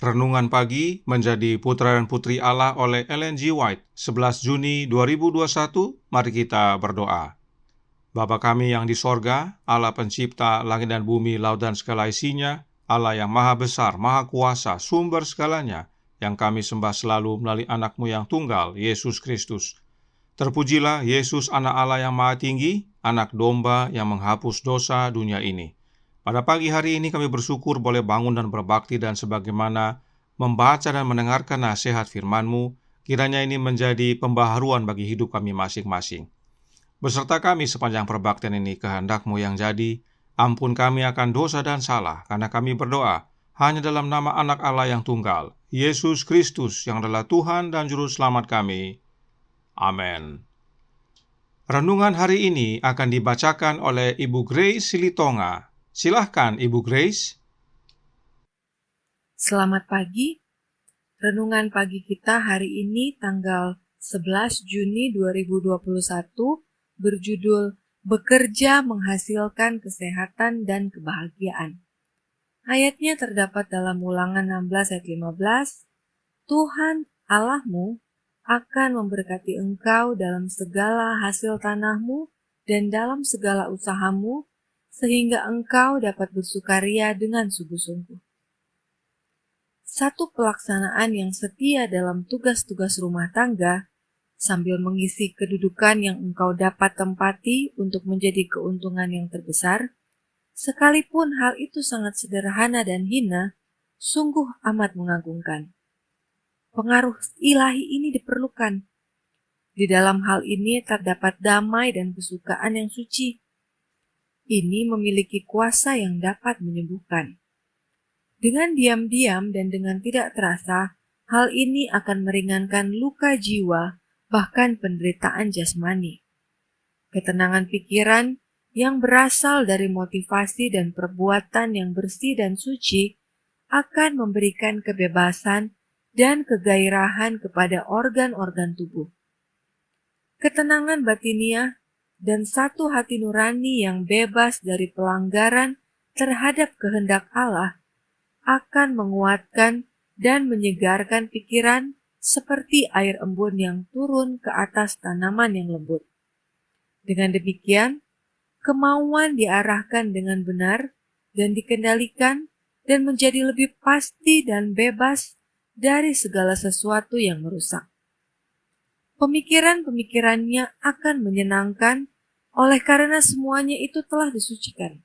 Renungan Pagi menjadi Putra dan Putri Allah oleh Ellen G. White, 11 Juni 2021. Mari kita berdoa. Bapa kami yang di sorga, Allah pencipta langit dan bumi, laut dan segala isinya, Allah yang maha besar, maha kuasa, sumber segalanya, yang kami sembah selalu melalui anak-Mu yang tunggal, Yesus Kristus. Terpujilah Yesus, anak Allah yang maha tinggi, anak domba yang menghapus dosa dunia ini. Pada pagi hari ini kami bersyukur boleh bangun dan berbakti, dan sebagaimana membaca dan mendengarkan nasihat firman-Mu, kiranya ini menjadi pembaharuan bagi hidup kami masing-masing. Beserta kami sepanjang perbaktian ini, kehendak-Mu yang jadi. Ampun kami akan dosa dan salah, karena kami berdoa hanya dalam nama anak Allah yang tunggal, Yesus Kristus, yang adalah Tuhan dan Juru Selamat kami. Amin. Renungan hari ini akan dibacakan oleh Ibu Grace Silitonga. Silahkan Ibu Grace. Selamat pagi. Renungan pagi kita hari ini tanggal 11 Juni 2021 berjudul Bekerja Menghasilkan Kesehatan dan Kebahagiaan. Ayatnya terdapat dalam Ulangan 16 ayat 15. Tuhan Allahmu akan memberkati engkau dalam segala hasil tanahmu dan dalam segala usahamu, sehingga engkau dapat bersukaria dengan sungguh-sungguh. Satu pelaksanaan yang setia dalam tugas-tugas rumah tangga, sambil mengisi kedudukan yang engkau dapat tempati untuk menjadi keuntungan yang terbesar, sekalipun hal itu sangat sederhana dan hina, sungguh amat mengagumkan. Pengaruh ilahi ini diperlukan. Di dalam hal ini terdapat damai dan kesukaan yang suci. Ini memiliki kuasa yang dapat menyembuhkan. Dengan diam-diam dan dengan tidak terasa, hal ini akan meringankan luka jiwa, bahkan penderitaan jasmani. Ketenangan pikiran yang berasal dari motivasi dan perbuatan yang bersih dan suci akan memberikan kebebasan dan kegairahan kepada organ-organ tubuh. Ketenangan batiniah dan satu hati nurani yang bebas dari pelanggaran terhadap kehendak Allah akan menguatkan dan menyegarkan pikiran seperti air embun yang turun ke atas tanaman yang lembut. Dengan demikian, kemauan diarahkan dengan benar dan dikendalikan dan menjadi lebih pasti dan bebas dari segala sesuatu yang merusak. Pemikiran-pemikirannya akan menyenangkan oleh karena semuanya itu telah disucikan.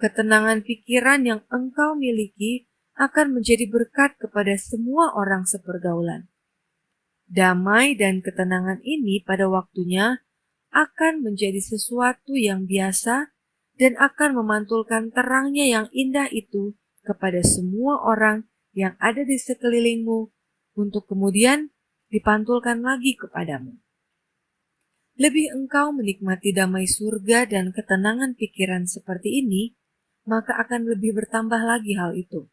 Ketenangan pikiran yang engkau miliki akan menjadi berkat kepada semua orang sepergaulan. Damai dan ketenangan ini pada waktunya akan menjadi sesuatu yang biasa dan akan memantulkan terangnya yang indah itu kepada semua orang yang ada di sekelilingmu untuk kemudian dipantulkan lagi kepadamu. Lebih engkau menikmati damai surga dan ketenangan pikiran seperti ini, maka akan lebih bertambah lagi hal itu.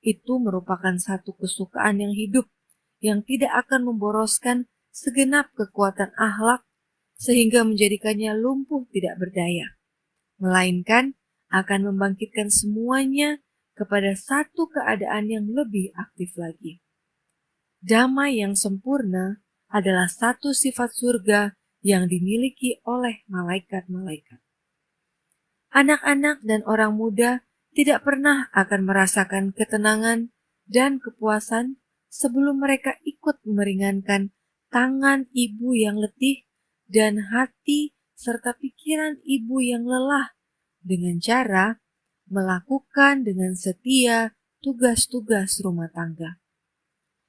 Itu merupakan satu kesukaan yang hidup, yang tidak akan memboroskan segenap kekuatan akhlak sehingga menjadikannya lumpuh tidak berdaya, melainkan akan membangkitkan semuanya kepada satu keadaan yang lebih aktif lagi. Damai yang sempurna adalah satu sifat surga yang dimiliki oleh malaikat-malaikat. Anak-anak dan orang muda tidak pernah akan merasakan ketenangan dan kepuasan sebelum mereka ikut meringankan tangan ibu yang letih dan hati serta pikiran ibu yang lelah dengan cara melakukan dengan setia tugas-tugas rumah tangga.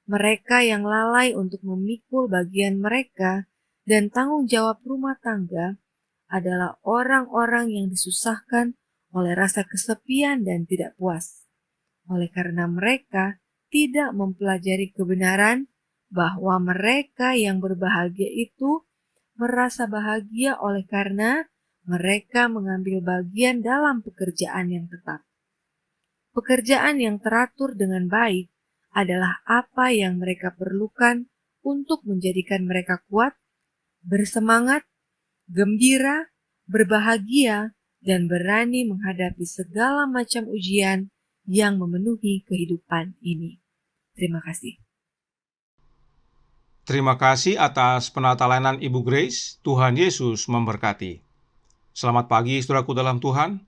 Mereka yang lalai untuk memikul bagian mereka dan tanggung jawab rumah tangga adalah orang-orang yang disusahkan oleh rasa kesepian dan tidak puas, oleh karena mereka tidak mempelajari kebenaran bahwa mereka yang berbahagia itu merasa bahagia oleh karena mereka mengambil bagian dalam pekerjaan yang tetap. Pekerjaan yang teratur dengan baik adalah apa yang mereka perlukan untuk menjadikan mereka kuat, bersemangat, gembira, berbahagia, dan berani menghadapi segala macam ujian yang memenuhi kehidupan ini. Terima kasih. Terima kasih atas penata layanan Ibu Grace. Tuhan Yesus memberkati. Selamat pagi, saudaraku dalam Tuhan.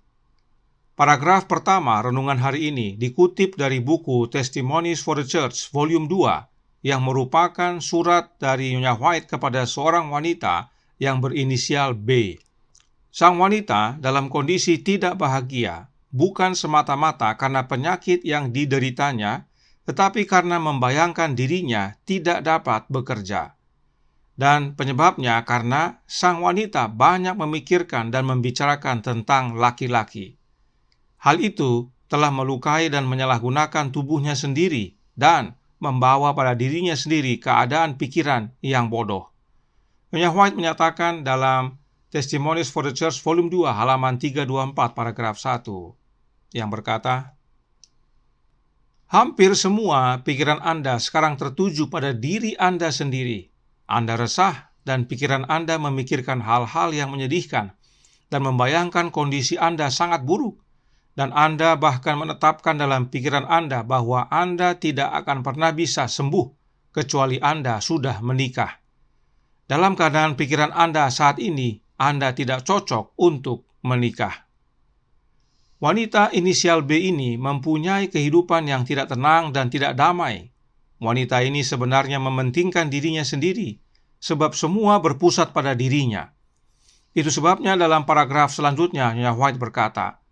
Paragraf pertama renungan hari ini dikutip dari buku Testimonies for the Church, volume 2, yang merupakan surat dari Nyonya White kepada seorang wanita yang berinisial B. Sang wanita dalam kondisi tidak bahagia, bukan semata-mata karena penyakit yang dideritanya, tetapi karena membayangkan dirinya tidak dapat bekerja. Dan penyebabnya karena sang wanita banyak memikirkan dan membicarakan tentang laki-laki. Hal itu telah melukai dan menyalahgunakan tubuhnya sendiri dan membawa pada dirinya sendiri keadaan pikiran yang bodoh. Nyonya White menyatakan dalam Testimonies for the Church volume 2 halaman 324 paragraf 1 yang berkata, hampir semua pikiran Anda sekarang tertuju pada diri Anda sendiri. Anda resah dan pikiran Anda memikirkan hal-hal yang menyedihkan dan membayangkan kondisi Anda sangat buruk. Dan Anda bahkan menetapkan dalam pikiran Anda bahwa Anda tidak akan pernah bisa sembuh kecuali Anda sudah menikah. Dalam keadaan pikiran Anda saat ini, Anda tidak cocok untuk menikah. Wanita inisial B ini mempunyai kehidupan yang tidak tenang dan tidak damai. Wanita ini sebenarnya mementingkan dirinya sendiri, sebab semua berpusat pada dirinya. Itu sebabnya dalam paragraf selanjutnya, Nyonya White berkata,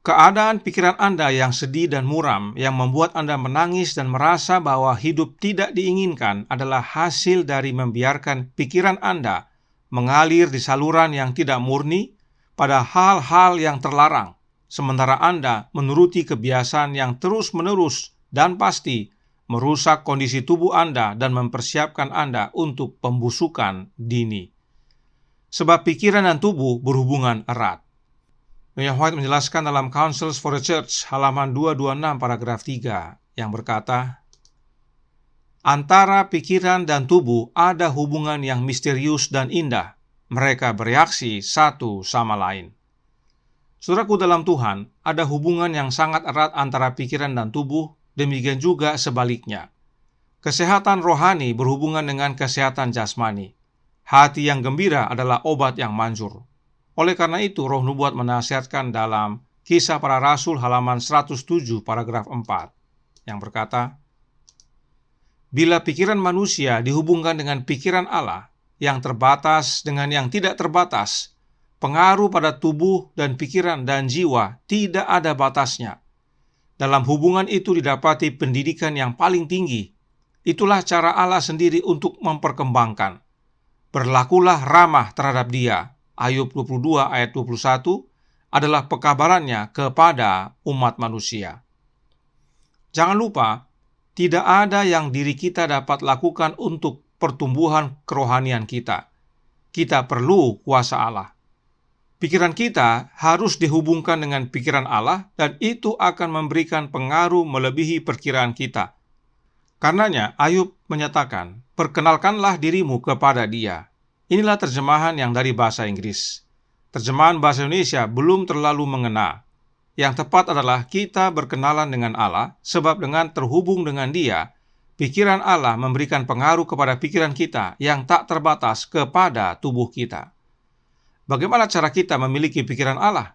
keadaan pikiran Anda yang sedih dan muram, yang membuat Anda menangis dan merasa bahwa hidup tidak diinginkan adalah hasil dari membiarkan pikiran Anda mengalir di saluran yang tidak murni pada hal-hal yang terlarang. Sementara Anda menuruti kebiasaan yang terus-menerus dan pasti merusak kondisi tubuh Anda dan mempersiapkan Anda untuk pembusukan dini. Sebab pikiran dan tubuh berhubungan erat. Nyonya White menjelaskan dalam Counsels for the Church halaman 226 paragraf 3 yang berkata, antara pikiran dan tubuh ada hubungan yang misterius dan indah. Mereka bereaksi satu sama lain. Saudaraku dalam Tuhan, ada hubungan yang sangat erat antara pikiran dan tubuh, demikian juga sebaliknya. Kesehatan rohani berhubungan dengan kesehatan jasmani. Hati yang gembira adalah obat yang manjur. Oleh karena itu, Roh Nubuat menasihatkan dalam Kisah Para Rasul halaman 107 paragraf 4 yang berkata, bila pikiran manusia dihubungkan dengan pikiran Allah, yang terbatas dengan yang tidak terbatas, pengaruh pada tubuh dan pikiran dan jiwa tidak ada batasnya. Dalam hubungan itu didapati pendidikan yang paling tinggi. Itulah cara Allah sendiri untuk memperkembangkan. Berlakulah ramah terhadap dia. Ayub 22 ayat 21 adalah pekabarannya kepada umat manusia. Jangan lupa, tidak ada yang diri kita dapat lakukan untuk pertumbuhan kerohanian kita. Kita perlu kuasa Allah. Pikiran kita harus dihubungkan dengan pikiran Allah dan itu akan memberikan pengaruh melebihi perkiraan kita. Karenanya, Ayub menyatakan, perkenalkanlah dirimu kepada Dia. Inilah terjemahan yang dari bahasa Inggris. Terjemahan bahasa Indonesia belum terlalu mengena. Yang tepat adalah kita berkenalan dengan Allah, sebab dengan terhubung dengan Dia, pikiran Allah memberikan pengaruh kepada pikiran kita yang tak terbatas kepada tubuh kita. Bagaimana cara kita memiliki pikiran Allah?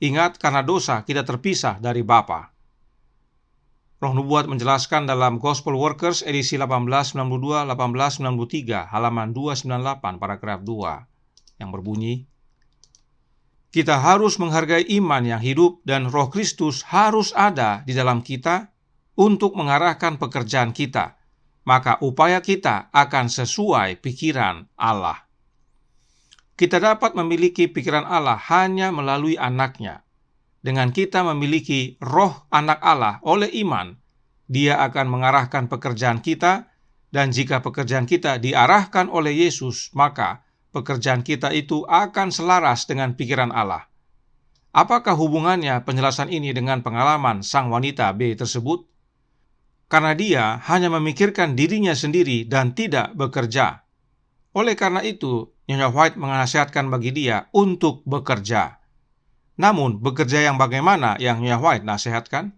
Ingat, karena dosa kita terpisah dari Bapa. Roh Nubuat menjelaskan dalam Gospel Workers edisi 1892-1893 halaman 298 paragraf 2 yang berbunyi, kita harus menghargai iman yang hidup dan Roh Kristus harus ada di dalam kita untuk mengarahkan pekerjaan kita. Maka upaya kita akan sesuai pikiran Allah. Kita dapat memiliki pikiran Allah hanya melalui anaknya. Dengan kita memiliki roh anak Allah oleh iman, Dia akan mengarahkan pekerjaan kita, dan jika pekerjaan kita diarahkan oleh Yesus, maka pekerjaan kita itu akan selaras dengan pikiran Allah. Apakah hubungannya penjelasan ini dengan pengalaman sang wanita B tersebut? Karena dia hanya memikirkan dirinya sendiri dan tidak bekerja. Oleh karena itu, Nyonya White menasihatkan bagi dia untuk bekerja. Namun, bekerja yang bagaimana yang Nyonya White nasihatkan?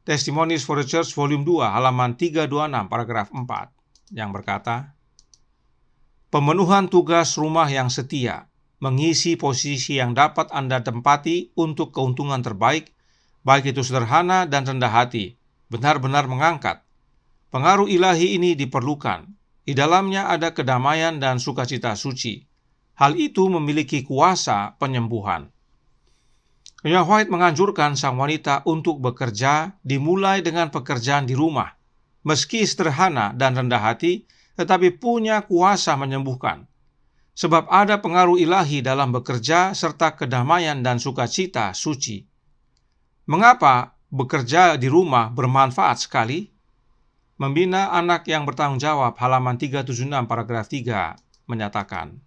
Testimonies for the Church volume 2 halaman 326 paragraf 4 yang berkata, pemenuhan tugas rumah yang setia, mengisi posisi yang dapat Anda tempati untuk keuntungan terbaik, baik itu sederhana dan rendah hati, benar-benar mengangkat. Pengaruh ilahi ini diperlukan. Di dalamnya ada kedamaian dan sukacita suci. Hal itu memiliki kuasa penyembuhan. Nyonya White menganjurkan sang wanita untuk bekerja dimulai dengan pekerjaan di rumah. Meski sederhana dan rendah hati, tetapi punya kuasa menyembuhkan. Sebab ada pengaruh ilahi dalam bekerja serta kedamaian dan sukacita suci. Mengapa bekerja di rumah bermanfaat sekali? Membina anak yang bertanggung jawab halaman 376 paragraf 3 menyatakan,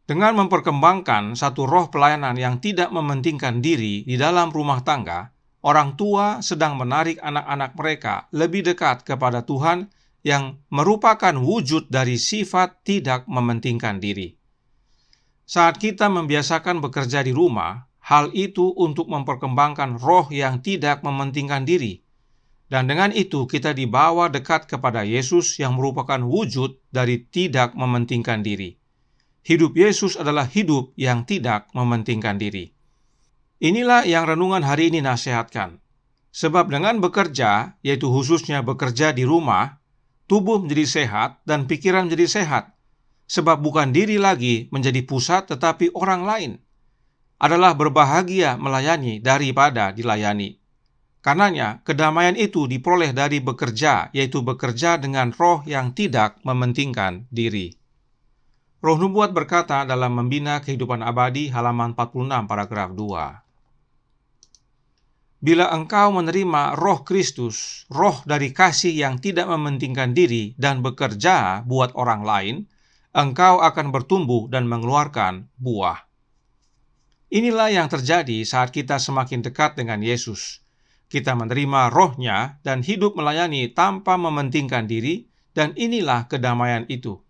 dengan memperkembangkan satu roh pelayanan yang tidak mementingkan diri di dalam rumah tangga, orang tua sedang menarik anak-anak mereka lebih dekat kepada Tuhan yang merupakan wujud dari sifat tidak mementingkan diri. Saat kita membiasakan bekerja di rumah, hal itu untuk memperkembangkan roh yang tidak mementingkan diri. Dan dengan itu kita dibawa dekat kepada Yesus yang merupakan wujud dari tidak mementingkan diri. Hidup Yesus adalah hidup yang tidak mementingkan diri. Inilah yang renungan hari ini nasihatkan. Sebab dengan bekerja, yaitu khususnya bekerja di rumah, tubuh menjadi sehat dan pikiran menjadi sehat. Sebab bukan diri lagi menjadi pusat tetapi orang lain. Adalah berbahagia melayani daripada dilayani. Karenanya, kedamaian itu diperoleh dari bekerja, yaitu bekerja dengan roh yang tidak mementingkan diri. Roh Nubuat berkata dalam Membina Kehidupan Abadi halaman 46 paragraf 2. Bila engkau menerima roh Kristus, roh dari kasih yang tidak mementingkan diri dan bekerja buat orang lain, engkau akan bertumbuh dan mengeluarkan buah. Inilah yang terjadi saat kita semakin dekat dengan Yesus. Kita menerima rohnya dan hidup melayani tanpa mementingkan diri, dan inilah kedamaian itu.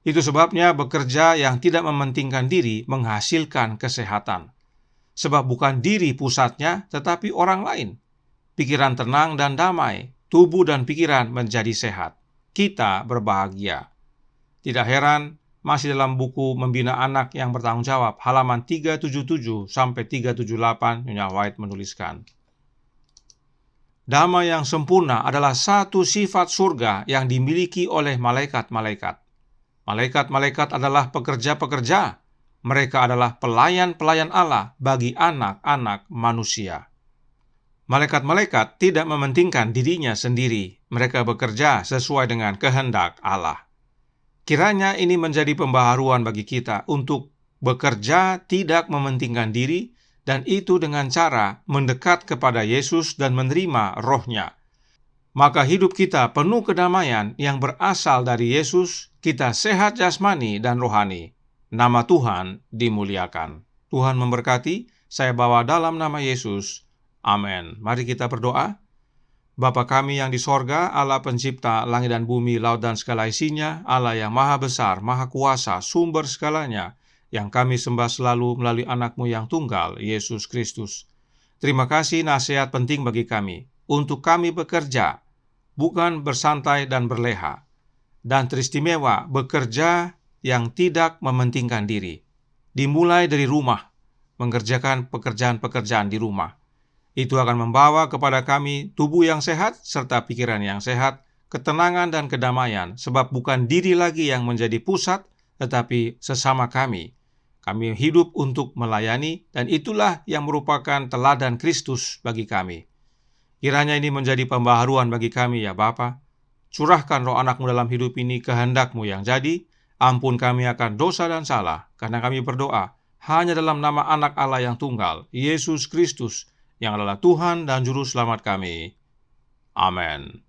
Itu sebabnya bekerja yang tidak mementingkan diri menghasilkan kesehatan. Sebab bukan diri pusatnya, tetapi orang lain. Pikiran tenang dan damai, tubuh dan pikiran menjadi sehat. Kita berbahagia. Tidak heran, masih dalam buku Membina Anak yang Bertanggung Jawab, halaman 377 sampai 378, Nyonya White menuliskan, damai yang sempurna adalah satu sifat surga yang dimiliki oleh malaikat-malaikat. Malaikat-malaikat adalah pekerja-pekerja. Mereka adalah pelayan-pelayan Allah bagi anak-anak manusia. Malaikat-malaikat tidak mementingkan dirinya sendiri. Mereka bekerja sesuai dengan kehendak Allah. Kiranya ini menjadi pembaharuan bagi kita untuk bekerja tidak mementingkan diri, dan itu dengan cara mendekat kepada Yesus dan menerima rohnya. Maka hidup kita penuh kedamaian yang berasal dari Yesus, kita sehat jasmani dan rohani. Nama Tuhan dimuliakan. Tuhan memberkati, saya bawa dalam nama Yesus. Amin. Mari kita berdoa. Bapa kami yang di sorga, Allah pencipta langit dan bumi, laut dan segala isinya, Allah yang maha besar, maha kuasa, sumber segalanya, yang kami sembah selalu melalui anak-Mu yang tunggal, Yesus Kristus. Terima kasih nasihat penting bagi kami, untuk kami bekerja, bukan bersantai dan berleha, dan teristimewa bekerja yang tidak mementingkan diri. Dimulai dari rumah, mengerjakan pekerjaan-pekerjaan di rumah. Itu akan membawa kepada kami tubuh yang sehat serta pikiran yang sehat, ketenangan dan kedamaian, sebab bukan diri lagi yang menjadi pusat, tetapi sesama kami. Kami hidup untuk melayani, dan itulah yang merupakan teladan Kristus bagi kami. Kiranya ini menjadi pembaharuan bagi kami ya Bapa. Curahkan roh anak-Mu dalam hidup ini, kehendak-Mu yang jadi. Ampun kami akan dosa dan salah, karena kami berdoa hanya dalam nama anak Allah yang tunggal, Yesus Kristus, yang adalah Tuhan dan Juru Selamat kami. Amin.